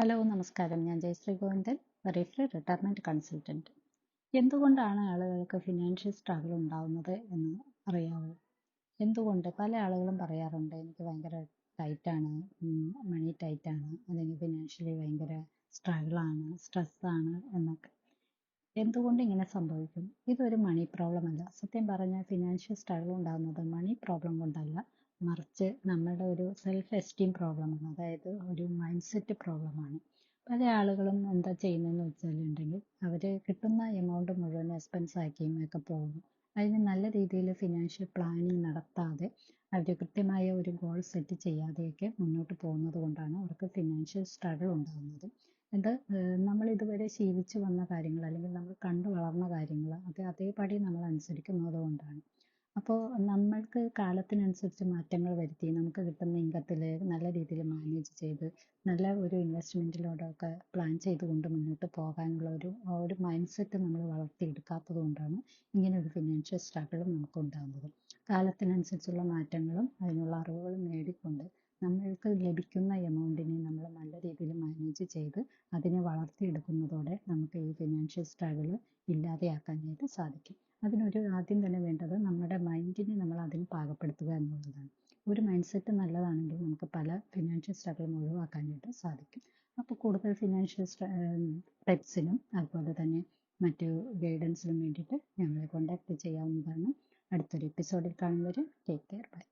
Hello നമസ്കാരം. ഞാൻ ജയശ്രീ ഗോവിന്ദൻ, റെഫറി റിട്ടയർമെന്റ് കൺസൾട്ടന്റ്. എന്തുകൊണ്ടാണ് ആളുകൾക്ക് ഫിനാൻഷ്യൽ സ്ട്രഗിൾ ഉണ്ടാവുന്നത് എന്ന് അറിയാവോ? എന്തുകൊണ്ട്? പല ആളുകളും പറയാറുണ്ട്, എനിക്ക് ഭയങ്കര ടൈറ്റാണ്, മണി ടൈറ്റാണ്, അല്ലെങ്കിൽ ഫിനാൻഷ്യലി ഭയങ്കര സ്ട്രഗിളാണ്, സ്ട്രെസ്സാണ് എന്നൊക്കെ. എന്തുകൊണ്ട് ഇങ്ങനെ സംഭവിക്കും? ഇതൊരു മണി പ്രോബ്ലം അല്ല. സത്യം പറഞ്ഞാൽ ഫിനാൻഷ്യൽ സ്ട്രഗിൾ ഉണ്ടാകുന്നത് മണി പ്രോബ്ലം കൊണ്ടല്ല, മറിച്ച് നമ്മളുടെ ഒരു സെൽഫ് എസ്റ്റീം പ്രോബ്ലമാണ്. അതായത് ഒരു മൈൻഡ് സെറ്റ് പ്രോബ്ലമാണ്. പല ആളുകളും എന്താ ചെയ്യുന്നതെന്ന് വെച്ചാലുണ്ടെങ്കിൽ അവർ കിട്ടുന്ന എമൗണ്ട് മുഴുവൻ എക്സ്പെൻസ് ആക്കിയും ഒക്കെ പോകും. അതിന് നല്ല രീതിയിൽ ഫിനാൻഷ്യൽ പ്ലാനിങ് നടത്താതെ അവർ കൃത്യമായ ഒരു ഗോൾ സെറ്റ് ചെയ്യാതെയൊക്കെ മുന്നോട്ട് പോകുന്നത് കൊണ്ടാണ് അവർക്ക് ഫിനാൻഷ്യൽ സ്ട്രഗിൾ ഉണ്ടാകുന്നത്. ഇത് നമ്മൾ ഇതുവരെ ശീലിച്ചു വന്ന കാര്യങ്ങൾ അല്ലെങ്കിൽ നമ്മൾ കണ്ടു വളർന്ന കാര്യങ്ങൾ അത് അതേപടി നമ്മൾ അനുസരിക്കുന്നത് കൊണ്ടാണ്. അപ്പോൾ നമ്മൾക്ക് കാലത്തിനനുസരിച്ച് മാറ്റങ്ങൾ വരുത്തി നമുക്ക് കിട്ടുന്ന ഇൻകത്തിൽ നല്ല രീതിയിൽ മാനേജ് ചെയ്ത് നല്ല ഒരു ഇൻവെസ്റ്റ്മെൻറ്റിലൂടെയൊക്കെ പ്ലാൻ ചെയ്തുകൊണ്ട് മുന്നോട്ട് പോകാനുള്ള ഒരു മൈൻഡ് സെറ്റ് നമ്മൾ വളർത്തിയെടുക്കാത്തത് കൊണ്ടാണ് ഇങ്ങനെ ഒരു ഫിനാൻഷ്യൽ സ്ട്രഗിളും നമുക്ക് ഉണ്ടാകുന്നത്. കാലത്തിനനുസരിച്ചുള്ള മാറ്റങ്ങളും അതിനുള്ള അറിവുകളും നേടിക്കൊണ്ട് നമ്മൾക്ക് ലഭിക്കുന്ന എമൗണ്ടിനെ നമ്മൾ നല്ല രീതിയിൽ മാനേജ് ചെയ്ത് അതിനെ വളർത്തിയെടുക്കുന്നതോടെ നമുക്ക് ഈ ഫിനാൻഷ്യൽ സ്ട്രഗിൾ ഇല്ലാതെയാക്കാനായിട്ട് സാധിക്കും. അതിനൊരു ആദ്യം തന്നെ വേണ്ടത് നമ്മുടെ മൈൻഡിനെ നമ്മൾ അതിന് പാകപ്പെടുത്തുക എന്നുള്ളതാണ്. ഒരു മൈൻഡ് സെറ്റ് നല്ലതാണെങ്കിൽ നമുക്ക് പല ഫിനാൻഷ്യൽ സ്ട്രഗിളും ഒഴിവാക്കാനായിട്ട് സാധിക്കും. അപ്പോൾ കൂടുതൽ ഫിനാൻഷ്യൽ ടിപ്സിനും അതുപോലെ തന്നെ മറ്റു ഗൈഡൻസിനും വേണ്ടിയിട്ട് ഞങ്ങളെ കോൺടാക്ട് ചെയ്യാവുന്നതാണ്. അടുത്തൊരു എപ്പിസോഡിൽ കാണുന്നവരെ ടേക്ക് കെയർ. ബൈ.